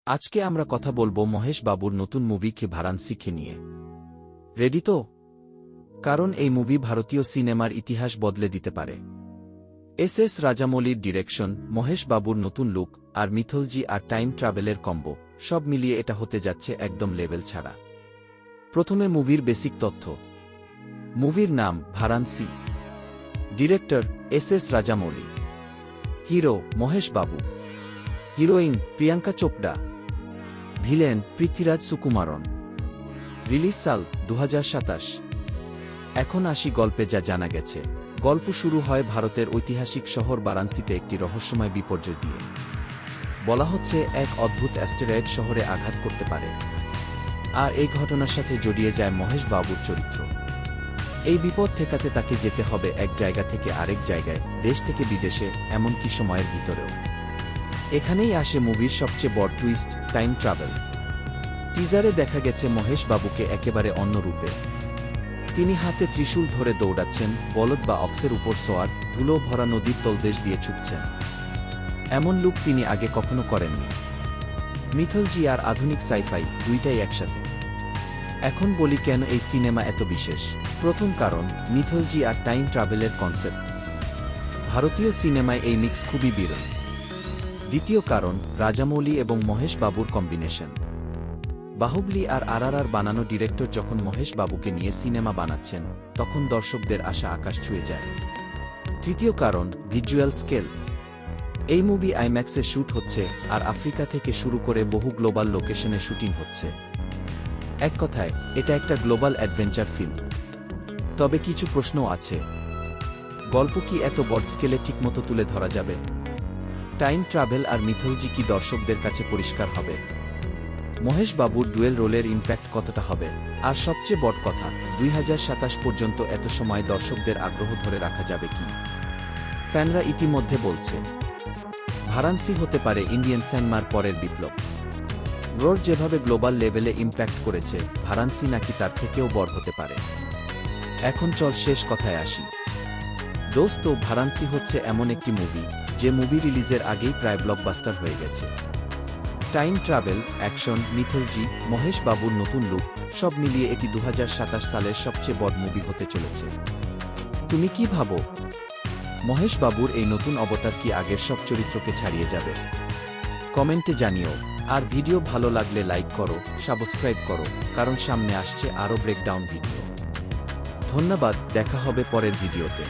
আজকে আমরা কথা বলবো মহেশ বাবুর নতুন মুভি কে ভারানসিকে নিয়ে। রেডি তো? কারণ এই মুভি ভারতীয় সিনেমার ইতিহাস বদলে দিতে পারে। এস রাজামৌলির ডিরেকশন, মহেশ বাবুর নতুন লুক, আর মিথোলজি আর টাইম ট্রাভেলের কম্বো, সব মিলিয়ে এটা হতে যাচ্ছে একদম লেভেল ছাড়া। প্রথমে মুভির বেসিক তথ্য। মুভির নাম Varanasi. Director S Rajamouli. Hero Mahesh Babu. Heroine Priyanka Chopra. Villain Prithviraj Sukumaran. Release সাল 2027। এখন আসি গল্পে যা জানা গেছে। গল্প শুরু হয় ভারতের ঐতিহাসিক শহর বারাণসীতে একটি রহস্যময় বিপর্যয় দিয়ে। বলা হচ্ছে এক অদ্ভুত অ্যাস্টেরয়েড শহরে আঘাত করতে পারে, আর এই ঘটনার সাথে জড়িয়ে যায় মহেশ বাবুর চরিত্র। এই বিপদ ঠেকাতে তাকে যেতে হবে এক জায়গা থেকে আরেক জায়গায়, দেশ থেকে বিদেশে, এমনকি সময়ের ভিতরেও। এখানেই আসে মুভির সবচেয়ে বড় টুইস্ট, টাইম ট্রাভেল। টিজারে দেখা গেছে মহেশ বাবুকে একেবারে অন্য রূপে। তিনি হাতে ত্রিশূল ধরে দৌড়াচ্ছেন, বলদ বা অক্সের উপর সোয়ার, ধুলো ভরা নদীর তলদেশ দিয়ে ছুটছেন। এমন লুক তিনি আগে কখনো করেননি। মিথোলজি আর আধুনিক সাইফাই দুইটাই একসাথে। এখন বলি কেন এই সিনেমা এত বিশেষ। প্রথম কারণ, মিথোলজি আর টাইম ট্রাভেলের কনসেপ্ট। ভারতীয় সিনেমায় এই মিক্স খুবই বিরল। দ্বিতীয় কারণ, রাজামৌলি এবং মহেশ বাবুর কম্বিনেশন। বাহুবলী আর RRR বানানো ডিরেক্টর যখন মহেশ বাবুকে নিয়ে সিনেমা বানাচ্ছেন, তখন দর্শকদের আশা আকাশ ছুঁয়ে যায়। তৃতীয় কারণ, ভিজুয়াল স্কেল। এই মুভি আইম্যাক্সে শ্যুট হচ্ছে, আর আফ্রিকা থেকে শুরু করে বহু গ্লোবাল লোকেশনে শুটিং হচ্ছে। এক কথায়, এটা একটা গ্লোবাল অ্যাডভেঞ্চার ফিল্ম। তবে কিছু প্রশ্নও আছে। গল্প কি এত বড় স্কেলে ঠিকমতো তুলে ধরা যাবে? টাইম ট্রাভেল আর মিথোলজি কি দর্শকদের কাছে পরিষ্কার হবে? মহেশ বাবুর ডুয়েল রোলের ইম্প্যাক্ট কতটা হবে? আর সবচেয়ে বড় কথা, 2027 পর্যন্ত এত সময় দর্শকদের আগ্রহ ধরে রাখা যাবে কি? ফ্যানরা ইতিমধ্যে বলছে, ভারানসি হতে পারে ইন্ডিয়ান সিনেমার পরের বিপ্লব। রোড যেভাবে গ্লোবাল লেভেলে ইম্প্যাক্ট করেছে, ভারানসি নাকি তার থেকেও বড় হতে পারে। এখন চল শেষ কথায় আসি। দোস্ত, ভারানসি হচ্ছে এমন একটি মুভি, যে মুভি রিলিজের আগেই প্রায় ব্লকবাস্টার হয়ে গেছে। Time travel, action, mythology, Mahesh বাবুর নতুন লুক, সব মিলিয়ে এটি 2027 সালের সবচেয়ে বড় মুভি হতে চলেছে। তুমি কি ভাবো? মহেশ বাবুর এই নতুন অবতার কি আগের সব চরিত্রকে ছাড়িয়ে যাবে? কমেন্টে জানিও। আর ভিডিও ভালো লাগলে লাইক করো, সাবস্ক্রাইব করো, কারণ সামনে আসছে আরও ব্রেকডাউন ভিডিও। ধন্যবাদ, দেখা হবে পরের ভিডিওতে।